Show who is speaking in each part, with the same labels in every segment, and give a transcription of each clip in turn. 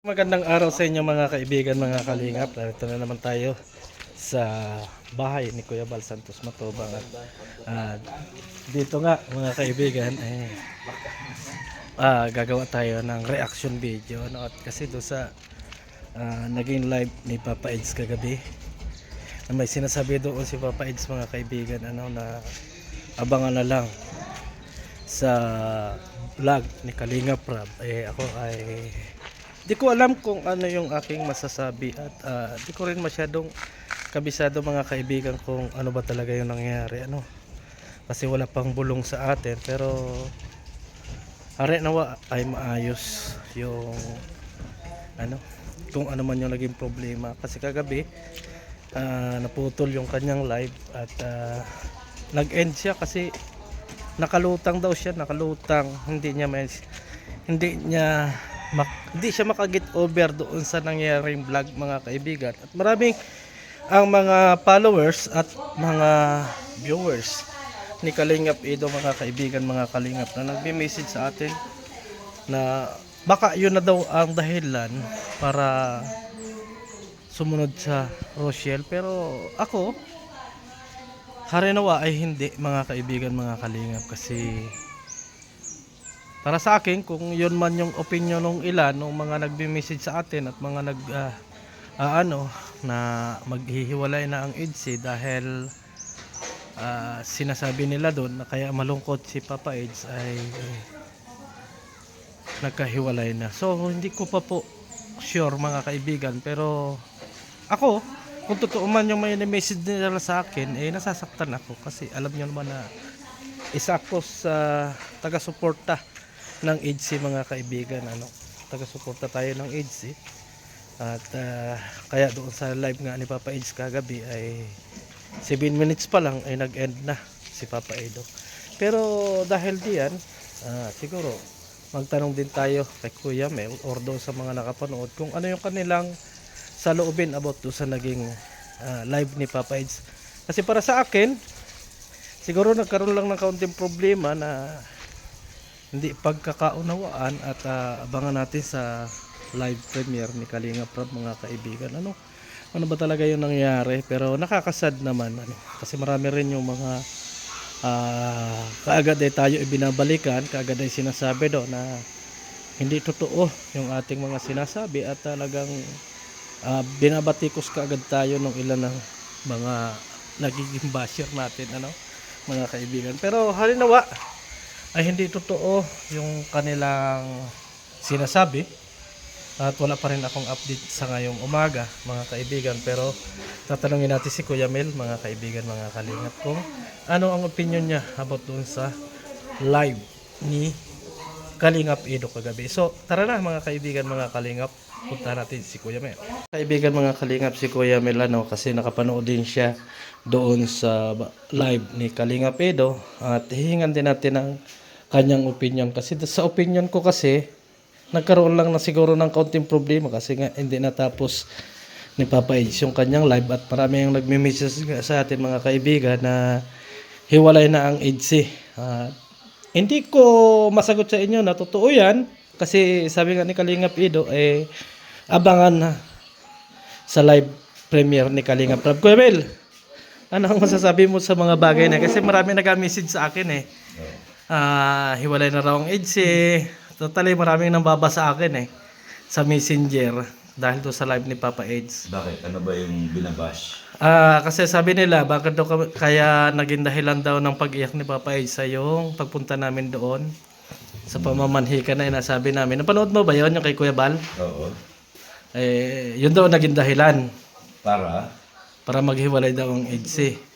Speaker 1: Magandang araw sa inyo mga kaibigan, mga kalingap. Narito na naman tayo sa bahay ni Kuya Bal Santos Matubang. At dito nga mga kaibigan, gagawa tayo ng reaction video. No? At kasi doon sa naging live ni Papa Eds kagabi, may sinasabi doon si Papa Eds mga kaibigan, na abangan na lang sa vlog ni Kalinga Prab. Ako ay di ko alam kung ano yung aking masasabi at di ko rin masyadong kabisado mga kaibigan kung ano ba talaga yung nangyayari, kasi wala pang bulong sa atin, pero are nawa ay maayos yung kung ano man yung naging problema, kasi kagabi naputol yung kanyang live at nag-end siya kasi nakalutang daw siya, hindi siya makaget over doon sa nangyaring vlog mga kaibigan. At maraming ang mga followers at mga viewers ni Kalingap Edo mga kaibigan, mga kalingap, na nagme-message sa atin na baka yun na daw ang dahilan para sumunod sa Rochelle, pero ako harinawa ay hindi mga kaibigan, mga kalingap, kasi para sa akin, kung yun man yung opinion ng ilan ng mga nagbi-message sa atin at mga na maghihiwalay na ang EDSI dahil sinasabi nila doon na kaya malungkot si Papa Eds ay nagkahiwalay na. So hindi ko pa po sure mga kaibigan, pero ako, kung totoo man yung may message nila sa akin, nasasaktan ako kasi alam nyo naman na isa ako sa taga-suporta ng EDSI mga kaibigan. Taga-suporta tayo ng EDSI at kaya doon sa live nga ni Papa Eds kagabi ay 7 minutes pa lang ay nag-end na si Papa Edo. Pero dahil diyan, siguro magtanong din tayo kay Kuya Mel or doon sa mga nakapanood kung ano yung kanilang saloobin about doon sa naging live ni Papa Eds. Kasi para sa akin, siguro nagkaroon lang ng kaunting problema na hindi pagkakaunawaan at abangan natin sa live premiere ni Kalinga Prab mga kaibigan. Ano ba talaga yung nangyari, pero nakakasad naman, kasi marami rin yung mga kaagad ay tayo ibinabalikan, kaagad ay sinasabi do na hindi totoo yung ating mga sinasabi at talagang binabatikos kaagad tayo ng ilan ng mga nagiging basher natin, mga kaibigan. Pero halinawa ay hindi totoo yung kanilang sinasabi at wala pa rin akong update sa ngayong umaga mga kaibigan, pero tatanungin natin si Kuya Mel mga kaibigan, mga kalingap, kung ano ang opinion niya about dun sa live ni Kalingap Edo kagabi. So tara na mga kaibigan, mga kalingap, punta natin si Kuya Mel. Kaibigan, mga kalingap, si Kuya Mel kasi nakapanood din siya doon sa live ni Kalingap Edo at hihingan din natin ang kanyang opinion, kasi sa opinion ko kasi nagkaroon lang na siguro ng kaunting problema kasi nga hindi natapos ni Papa Eds yung kanyang live at marami yung nagme-message sa atin mga kaibigan na hiwalay na ang EDSI. Hindi ko masagot sa inyo na totoo yan, kasi sabi nga ni Kalingap Edo abangan na sa live premiere ni Kalingap Prab. Kuya Mel, ano ang masasabi mo sa mga bagay na, kasi marami nag-message sa akin hiwalay na raw ang EDSI. Totally maraming nambaba sa akin sa Messenger dahil doon sa live ni Papa Eds.
Speaker 2: Bakit? Ano ba yung binabash?
Speaker 1: Kasi sabi nila bakit daw kaya naging dahilan daw ng pag-iyak ni Papa Eds sa yung pagpunta namin doon sa pamamanhikan na inasabi namin. Napanood mo ba yon yung kay Kuya Bal?
Speaker 2: Oo.
Speaker 1: Yun daw naging dahilan
Speaker 2: Para
Speaker 1: maghiwalay daw ang EDSI.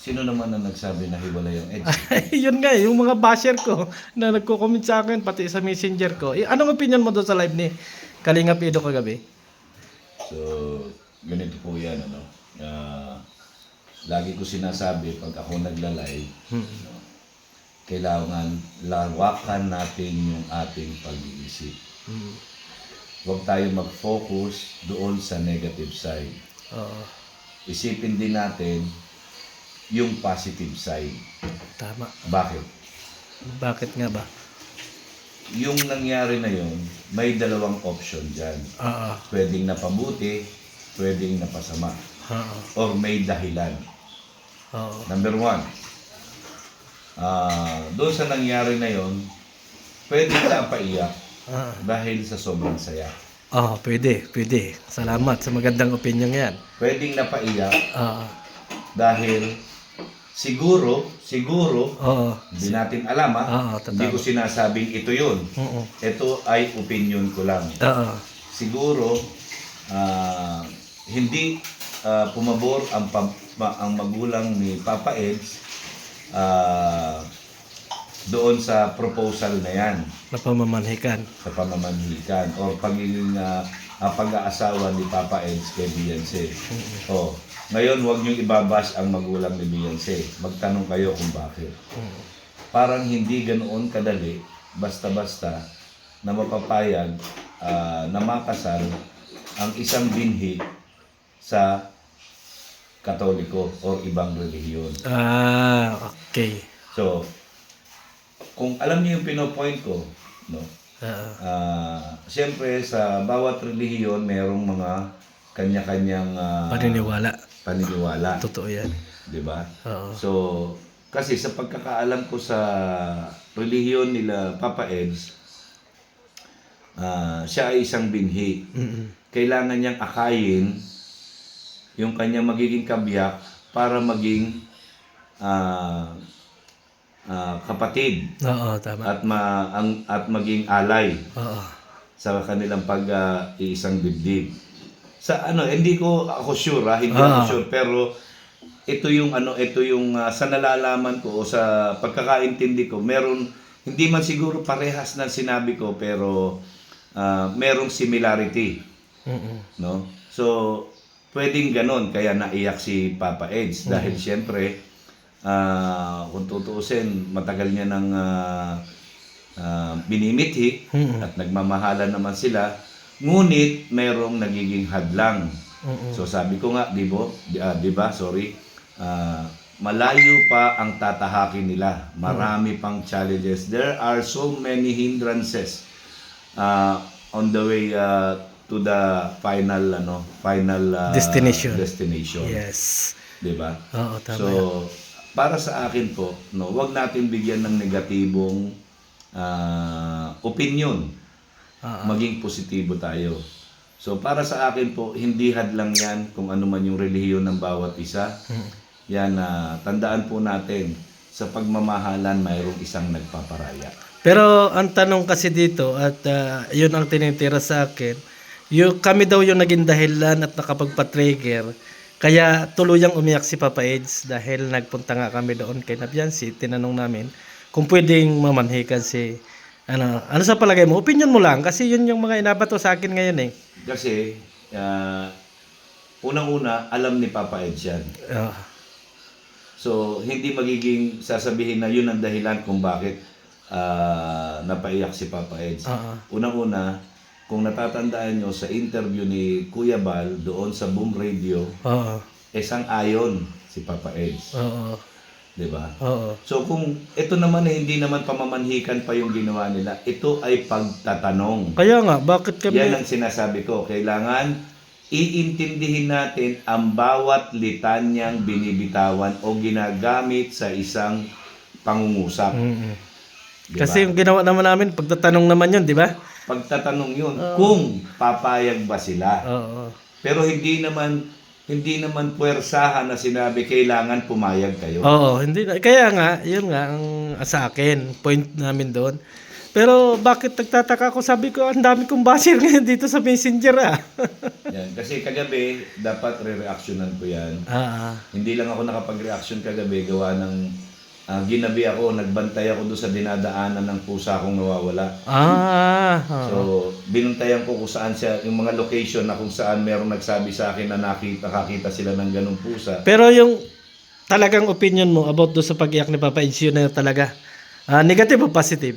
Speaker 2: sino naman ang nagsabi na hiwalay ang EDSI?
Speaker 1: Yun nga, yung mga basher ko na nagko-comment sa akin pati sa Messenger ko. Anong opinion mo doon sa live ni Kalingap Edo kagabi?
Speaker 2: So, ganito po yan, lagi ko sinasabi pag ako nagla-live, kailangan lawakan natin yung ating pag-iisip. Huwag tayo mag-focus doon sa negative side. Isipin din natin yung positive side.
Speaker 1: Tama.
Speaker 2: Bakit?
Speaker 1: Bakit nga ba?
Speaker 2: yung nangyari na yun, may dalawang option dyan.
Speaker 1: Oo.
Speaker 2: Pwedeng napabuti, pwedeng napasama.
Speaker 1: Oo.
Speaker 2: Or may dahilan.
Speaker 1: Oo.
Speaker 2: Number one, doon sa nangyari na yun, pwedeng napaiyak
Speaker 1: Oo.
Speaker 2: dahil sa sobrang saya.
Speaker 1: Oh, pwede. Salamat sa magandang opinion yan.
Speaker 2: Pwedeng napaiyak
Speaker 1: Oo.
Speaker 2: dahil siguro,
Speaker 1: Oo.
Speaker 2: hindi natin alam
Speaker 1: Oo,
Speaker 2: hindi ko sinasabing ito yun.
Speaker 1: Oo.
Speaker 2: Ito ay opinion ko lang.
Speaker 1: Oo.
Speaker 2: Siguro, hindi pumabor ang magulang ni Papa Eds doon sa proposal na yan,
Speaker 1: Napamamanhikan.
Speaker 2: sa pamamanhikan o pagiging pag-aasawa ni Papa Eds kay Beyonce. Ngayon, huwag niyong ibabash ang magulang ni Beyonce. Magtanong kayo kung bakit. Parang hindi ganoon kadali, basta-basta, na mapapayag na makasal ang isang binhi sa Katoliko o ibang relihiyon.
Speaker 1: Okay.
Speaker 2: So, kung alam niyo yung pinopoint ko, no? Siyempre sa bawat relihiyon merong mga kanya-kanyang paniniwala.
Speaker 1: Totoo yan.
Speaker 2: 'Di ba?
Speaker 1: Oo.
Speaker 2: So, kasi sa pagkakaalam ko sa relihiyon nila Papa Eds, siya ay isang binhi. Kailangan niyang akayin yung kanyang magiging kabiyak para maging kapatid.
Speaker 1: Oo, tama.
Speaker 2: At maging alay
Speaker 1: Oo.
Speaker 2: sa kanilang pag-iisang dibdib. Hindi ko ako sure, hindi ako sure, pero ito yung sa nalalaman ko o sa pagkakaintindi ko, meron hindi man siguro parehas na sinabi ko, pero merong similarity. No? So, pwedeng ganon kaya naiyak si Papa Eds dahil siyempre kung tutuusin, matagal niya nang binimithi at nagmamahalan naman sila, ngunit mayroong nagiging hadlang. So sabi ko nga, di ba, malayo pa ang tatahakin nila. Marami pang challenges. There are so many hindrances on the way to the final destination.
Speaker 1: Yes.
Speaker 2: Di ba?
Speaker 1: Oo, tama.
Speaker 2: So, para sa akin po, no, wag natin bigyan ng negatibong opinion. Maging positibo tayo. So, para sa akin po, hindi hadlang yan kung ano man yung relihiyon ng bawat isa. Yan, tandaan po natin, sa pagmamahalan, mayroong isang nagpaparaya.
Speaker 1: Pero ang tanong kasi dito, at yun ang tinitira sa akin, kami daw yung naging dahilan at nakapagpa-trigger. Kaya tuluyang umiyak si Papa Eds dahil nagpunta nga kami doon kay Beyonce. Tinanong namin kung pwedeng mamanhikan si ano sa palagay mo? Opinion mo lang kasi yun yung mga inabato sa akin ngayon eh.
Speaker 2: Kasi unang-una alam ni Papa Eds yan. So hindi magiging sasabihin na yun ang dahilan kung bakit napaiyak si Papa Eds. Unang-una, kung natatandaan nyo sa interview ni Kuya Bal doon sa Boom Radio, sang-ayon si Papa Eds. Diba? So kung ito naman hindi naman pamamanhikan pa yung ginawa nila, ito ay pagtatanong.
Speaker 1: Kaya nga, bakit kami...
Speaker 2: Yan ang sinasabi ko. Kailangan iintindihin natin ang bawat litanyang binibitawan o ginagamit sa isang pangungusap. Diba?
Speaker 1: Kasi yung ginawa naman namin, pagtatanong naman yun, di ba?
Speaker 2: Pagtatanong yun, kung papayag ba sila. Pero hindi naman puwersahan na sinabi kailangan pumayag kayo.
Speaker 1: Hindi na. Kaya nga, yun nga ang sa akin, point namin doon. Pero bakit nagtataka ako, sabi ko, ang dami kong basher ngayon dito sa Messenger
Speaker 2: Yan, kasi kagabi, dapat re-reactionan ko yan. Hindi lang ako nakapag-reaction kagabi, gawa ng ginabi ako, nagbantay ako doon sa dinadaanan ng pusa akong nawawala. So, binuntayan ko kung saan siya, yung mga location na kung saan merong nagsabi sa akin na nakakita sila ng ganung pusa.
Speaker 1: Pero yung talagang opinion mo about doon sa pag-iyak ni Papa Eds, yun na talaga. Negative o positive?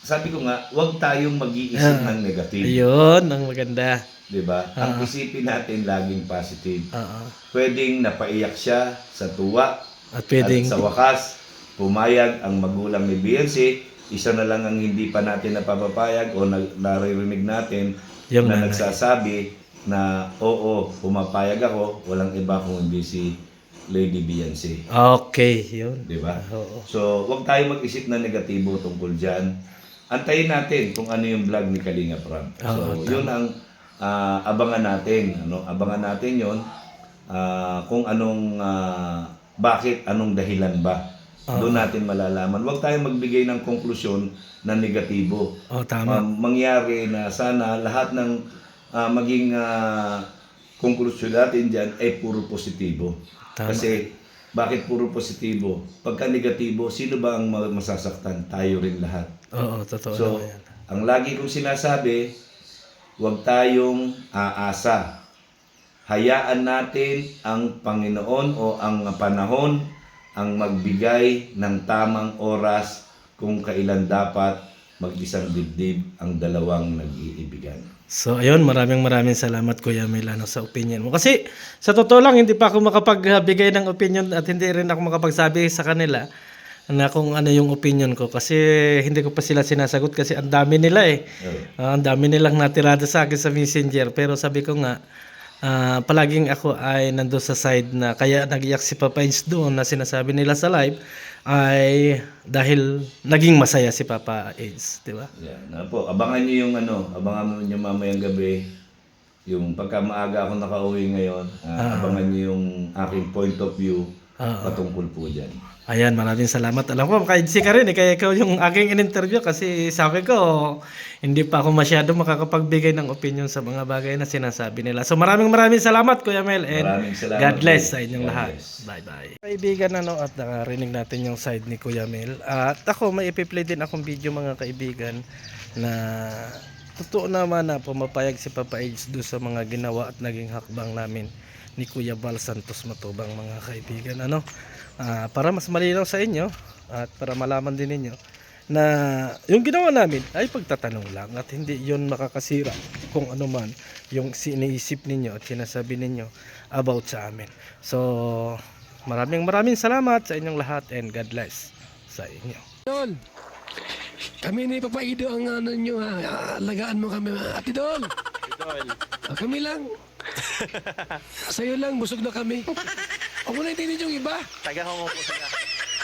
Speaker 2: Sabi ko nga, huwag tayong mag-iisip ng negative.
Speaker 1: Ayun, ang maganda.
Speaker 2: Diba? Ang isipin natin laging positive. Pwedeng napaiyak siya sa tuwa.
Speaker 1: At pwedeng...
Speaker 2: At sa wakas, pumayag ang magulang ni Beyonce isa na lang ang hindi pa natin napapapayag o naririnig natin
Speaker 1: Yung
Speaker 2: na
Speaker 1: nanay.
Speaker 2: nagsasabi na oo, pumapayag ako, walang iba kung hindi si Lady Beyonce.
Speaker 1: Okay, yun.
Speaker 2: Di ba?
Speaker 1: Oo.
Speaker 2: So, huwag tayo mag-isip na negatibo tungkol dyan. Antayin natin kung ano yung vlog ni Kalinga Prab. So,
Speaker 1: Oo,
Speaker 2: yun ang abangan natin. Ano? Abangan natin yun kung anong, bakit, anong dahilan ba. Doon natin malalaman. Huwag tayo magbigay ng konklusyon na negatibo.
Speaker 1: Oh, tama.
Speaker 2: Mangyari na sana lahat ng maging konklusyon natin dyan ay puro positibo.
Speaker 1: Tama.
Speaker 2: Kasi bakit puro positibo? Pagka negatibo, sino ba ang masasaktan? Tayo rin lahat.
Speaker 1: Oo, totoo
Speaker 2: So,
Speaker 1: naman yan.
Speaker 2: ang lagi kong sinasabi, huwag tayong aasa. Hayaan natin ang Panginoon o ang panahon ang magbigay ng tamang oras kung kailan dapat mag-isang dibdib ang dalawang nag-iibigan.
Speaker 1: So ayun, maraming salamat Kuya Mel sa opinion mo. Kasi sa totoo lang hindi pa ako makapagbigay ng opinion at hindi rin ako makapagsabi sa kanila na kung ano yung opinion ko kasi hindi ko pa sila sinasagot kasi ang dami nila eh. Ang dami nilang natirada sa akin sa Messenger pero sabi ko nga palaging ako ay nando sa side na kaya nag-iyak si Papa Eds doon na sinasabi nila sa live ay dahil naging masaya si Papa Eds, di ba?
Speaker 2: Yan. Ano po, abangan niyo yung abangan niyo mamayang gabi. Yung pagka maaga ako nakauwi ngayon, abangan niyo yung aking point of view patungkol po dyan.
Speaker 1: Ayan, maraming salamat. Alam ko, maka-EDC ka rin kaya ikaw yung aking in-interview kasi sabi ko, hindi pa ako masyado makakapagbigay ng opinion sa mga bagay na sinasabi nila. So maraming salamat Kuya Mel and
Speaker 2: Maraming salamat
Speaker 1: God bless
Speaker 2: po.
Speaker 1: sa inyong
Speaker 2: God
Speaker 1: lahat.
Speaker 2: bless.
Speaker 1: Bye-bye. Kaibigan, at nakarinig natin yung side ni Kuya Mel. At ako, may ipi-play din akong video mga kaibigan na totoo naman na pumapayag si Papa Eds doon sa mga ginawa at naging hakbang namin ni Kuya Val Santos Matubang mga kaibigan. Para mas malinaw sa inyo at para malaman din ninyo na yung ginawa namin ay pagtatanong lang at hindi yon makakasira kung ano man yung iniisip ninyo at sinasabi ninyo about sa amin. So maraming salamat sa inyong lahat and God bless sa inyo.
Speaker 3: Idol, kami ni Papa Ido ang ano nyo ha. Alagaan mo kami. Ate Dol. Kami lang. Sa'yo lang, busog na kami. Huwag mo na intindihin yung iba.
Speaker 4: Taga Hong Kong po sila.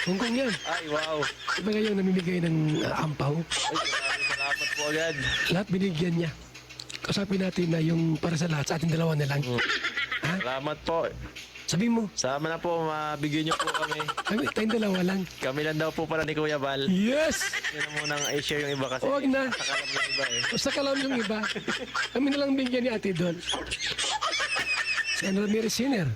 Speaker 3: Hong Kong yan.
Speaker 4: Ay, wow.
Speaker 3: Iba ngayon namimigay ng ampaw.
Speaker 4: Ay, maraming salamat po agad.
Speaker 3: Lahat binigyan niya. Kasapin natin na yung para sa lahat, sa ating dalawa na lang. Ha?
Speaker 4: Salamat po.
Speaker 3: Sabi mo,
Speaker 4: Sama na po, mabigyan niyo po kami.
Speaker 3: tayong dalawa lang.
Speaker 4: Kami lang daw po pala ni Kuya Val.
Speaker 3: Yes!
Speaker 4: Yun ang munang i-share yung iba kasi.
Speaker 3: Huwag na.
Speaker 4: Nakakalab yung iba eh.
Speaker 3: Basta ka lang yung iba. Kami na lang bigyan ni Ate Dol. Si Anna Ramirez Sinner.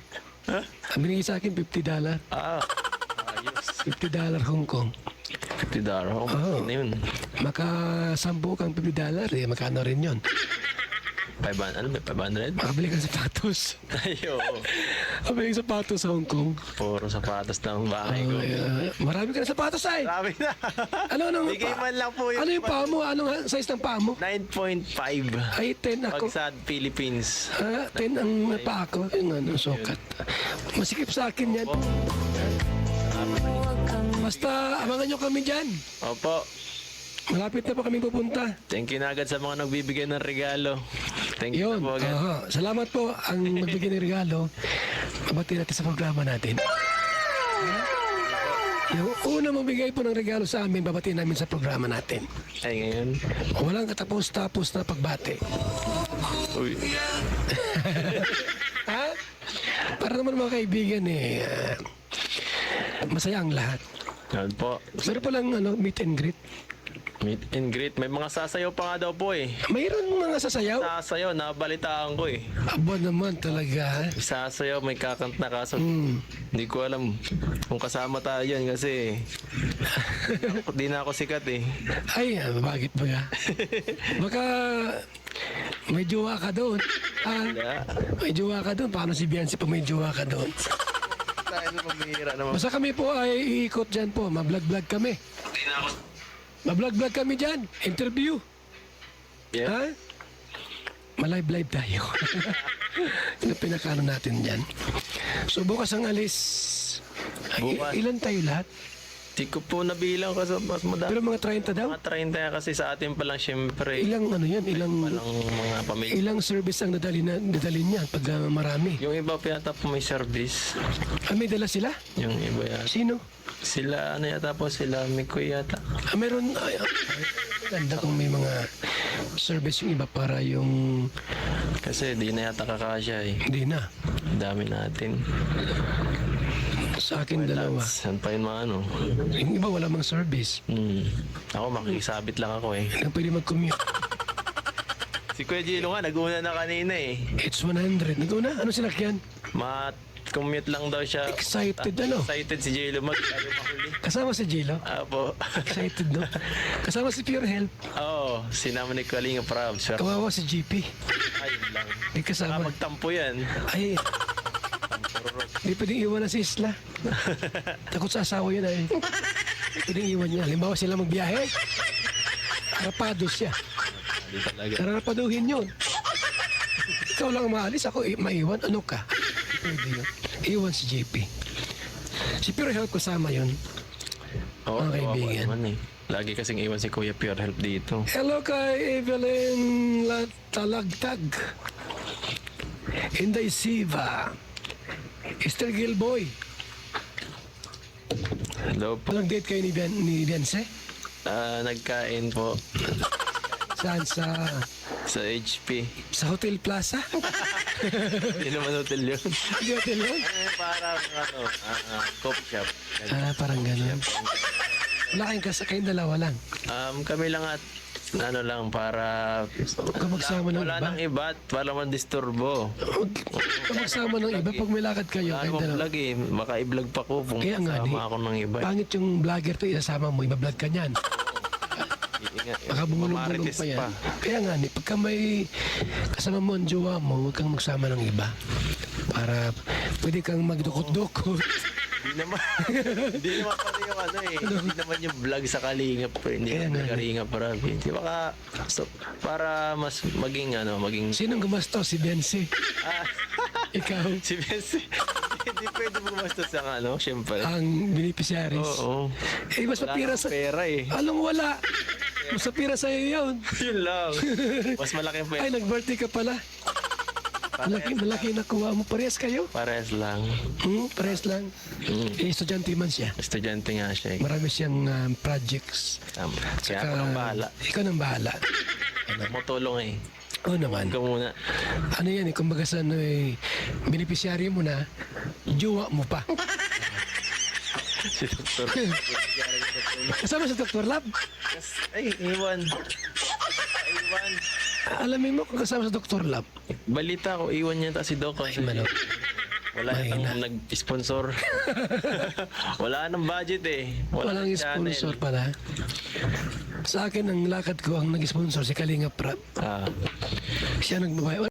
Speaker 4: Ha?
Speaker 3: Ang binigay sa akin, $50.
Speaker 4: Ayos.
Speaker 3: $50 Hong Kong.
Speaker 4: $50.
Speaker 3: Oo.
Speaker 4: Ano yun?
Speaker 3: Makasampu kang $50 magkano rin yun?
Speaker 4: 500? Ano ba? 500?
Speaker 3: Makabili kang sapatos.
Speaker 4: Ay, oo.
Speaker 3: Makabili kang sapatos sa Hong Kong.
Speaker 4: Puro sapatos ng bahay ko.
Speaker 3: Marami ka na sapatos ay.
Speaker 4: Marami na.
Speaker 3: Ano
Speaker 4: Bigay man lang po yun.
Speaker 3: ano yung paa mo? Anong size ng paa mo?
Speaker 4: 9.5.
Speaker 3: Ay, 10 ako.
Speaker 4: Pagsad Philippines.
Speaker 3: 10 ang paa ko. Yung sukat. Masikip sa akin yan. Basta abangan nyo kami dyan.
Speaker 4: Opo.
Speaker 3: Malapit na po kami pupunta.
Speaker 4: Thank you na agad sa mga nagbibigay ng regalo. Thank you
Speaker 3: Yun.
Speaker 4: na po agad.
Speaker 3: Salamat po ang magbigay ng regalo. Mabati natin sa programa natin. Yung una magbigay po ng regalo sa amin, babatiin namin sa programa natin.
Speaker 4: Ay, ngayon.
Speaker 3: Walang katapos-tapos na pagbati.
Speaker 4: Uy.
Speaker 3: Ha? Para naman mga kaibigan masaya ang lahat.
Speaker 4: Yan po.
Speaker 3: Meron pa lang meet and greet.
Speaker 4: Meet and greet. May mga sasayaw pa nga daw po eh.
Speaker 3: Mayroon mga sasayaw.
Speaker 4: Sasayaw, nabalitaan ko eh.
Speaker 3: Aba naman talaga.
Speaker 4: Sasayaw, may kakanta kaso. Hindi ko alam kung kasama tayo yan kasi di na ako sikat eh.
Speaker 3: Ay, bakit ba nga? Baka may jowa ka doon.
Speaker 4: Wala.
Speaker 3: May jowa ka doon. Paano si Beyonce pag may jowa ka doon?
Speaker 4: Tayo na pamihira naman.
Speaker 3: Basta kami po ay iikot dyan po. Mablog-vlog kami.
Speaker 4: Di na ako.
Speaker 3: Mablog-vlog kami dyan. Interview.
Speaker 4: Yeah.
Speaker 3: Ha? Malive-live tayo. Ito pinakano natin dyan. So bukas ang alis.
Speaker 4: Bukas.
Speaker 3: Ilan tayo lahat?
Speaker 4: Di ko po nabilang kasi mas madami.
Speaker 3: Pero mga 30 daw?
Speaker 4: Mga 30 kasi sa atin pa lang syempre.
Speaker 3: Ilang ano yan?
Speaker 4: Walang mga pamilya.
Speaker 3: Ilang service ang nadali niya pag marami?
Speaker 4: Yung iba pa yata po may service.
Speaker 3: May dala sila?
Speaker 4: Yung iba yata.
Speaker 3: Sino?
Speaker 4: Sila ano yata po sila. Mikoy yata.
Speaker 3: Meron, ganda kung may mga service yung iba para yung,
Speaker 4: Kasi di na yata kakasya eh.
Speaker 3: hindi na.
Speaker 4: Ang dami natin.
Speaker 3: Sa akin dalawa.
Speaker 4: Saan pa yun mga ano?
Speaker 3: Yung iba wala mang service.
Speaker 4: Ako makikisabit lang ako eh.
Speaker 3: Hindi pwede mag-commute.
Speaker 4: Si Kuya Gilo nga, nag-una na kanina eh.
Speaker 3: It's 100. Nag-una? Ano sinakyan?
Speaker 4: Commute lang daw siya.
Speaker 3: Excited ano?
Speaker 4: Excited si Gilo mahuli.
Speaker 3: Kasama si Jilo.
Speaker 4: Apo.
Speaker 3: Excited no? Kasama si Pure Health.
Speaker 4: Oo, sinama ni Kalinga Prab. Sure.
Speaker 3: Kawawa si GP.
Speaker 4: Ayun lang.
Speaker 3: Hindi kasama.
Speaker 4: Magtampo yan.
Speaker 3: Ay, hindi pwedeng iwan na si Isla. Takot sa asawa yun ay. Hindi pwedeng iwan niya. Halimbawa sila magbiyahe. Rapado siya.
Speaker 4: Hindi talaga.
Speaker 3: Narapaduhin yun. Ikaw lang maalis, ako maiwan. Ano ka? Pwede yun. Iwan si JP. Si Pure Health kasama yun.
Speaker 4: Oo,
Speaker 3: Mga kaibigan.
Speaker 4: naman eh. Lagi kasing iwan si Kuya Pure Help dito.
Speaker 3: Hello kay Evelyn Talagtag. Inday Siva. Esther Gilboy.
Speaker 4: Hello po.
Speaker 3: Walang date kayo ni Beyonce?
Speaker 4: Nagkain po
Speaker 3: Saan?
Speaker 4: sa HP.
Speaker 3: Sa Hotel Plaza?
Speaker 4: Hindi naman hotel yun.
Speaker 3: Hindi hotel yun?
Speaker 4: Parang coffee shop.
Speaker 3: Parang ganun. Wala kayong dalawa lang.
Speaker 4: Kami lang at ano lang para
Speaker 3: Huwag magsama ng
Speaker 4: wala
Speaker 3: iba.
Speaker 4: nang iba at para mandisturbo.
Speaker 3: Huwag magsama ng iba pag may lakad kayo.
Speaker 4: Wala
Speaker 3: Kayong
Speaker 4: akong
Speaker 3: dalawa.
Speaker 4: vlog eh. Baka i-vlog pa ko kung
Speaker 3: Kaya nga,
Speaker 4: kasama ako ng iba.
Speaker 3: Pangit yung vlogger to, isasama mo, iba-vlog ka niyan. Baka bumulong-bulong
Speaker 4: Mamarites
Speaker 3: pa yan. Kaya nga, pagka may kasama mo ang jowa mo, huwag kang magsama ng iba. Para pwede kang magdukot-dukot.
Speaker 4: Hindi naman. Hindi naman pala yung ano eh. Hindi naman yung vlog sa Kalingap. Hindi
Speaker 3: Kaya
Speaker 4: naman
Speaker 3: nga.
Speaker 4: Kalingap Rabi. Di ba para mas maging ano, maging...
Speaker 3: Sinong gumasto? Si Bensi. Ikaw.
Speaker 4: Si Bensi. Hindi pwede bumastos ang ano, syempre.
Speaker 3: Ang beneficiaries.
Speaker 4: Oo.
Speaker 3: Mas
Speaker 4: Wala
Speaker 3: mapira
Speaker 4: akong
Speaker 3: sa...
Speaker 4: pera eh.
Speaker 3: Anong wala? Mas mapira sa'yo yun.
Speaker 4: Yun lang. Mas malaki ang pera.
Speaker 3: Ay, nag-birthday ka pala. Malaki nakuha mo. Parehas kayo?
Speaker 4: Parehas lang.
Speaker 3: Parehas lang. Estudyante man siya.
Speaker 4: Estudyante nga siya eh.
Speaker 3: Marami siyang projects.
Speaker 4: Tama. Kaya ako nang bahala.
Speaker 3: Ikaw nang bahala.
Speaker 4: Tumutulong eh.
Speaker 3: Oo naman.
Speaker 4: Ikaw muna.
Speaker 3: Ano yan eh, kumbaga sa ano eh, beneficiary mo na, jowa mo pa.
Speaker 4: Si Dr.
Speaker 3: Kasama sa Dr. Lab.
Speaker 4: Ay, iwan. Iwan.
Speaker 3: Alamin mo kung kasama sa Dr. Lab.
Speaker 4: Balita ko, iwan niya ta si Doc kasi
Speaker 3: Manok.
Speaker 4: wala nang nag-sponsor. Wala nang budget eh.
Speaker 3: Walang
Speaker 4: nang channel.
Speaker 3: sponsor pala. Sa akin, ang lakad ko, ang nag-sponsor, si Kalinga Prab.
Speaker 4: Ah.
Speaker 3: Siya nagbabayad.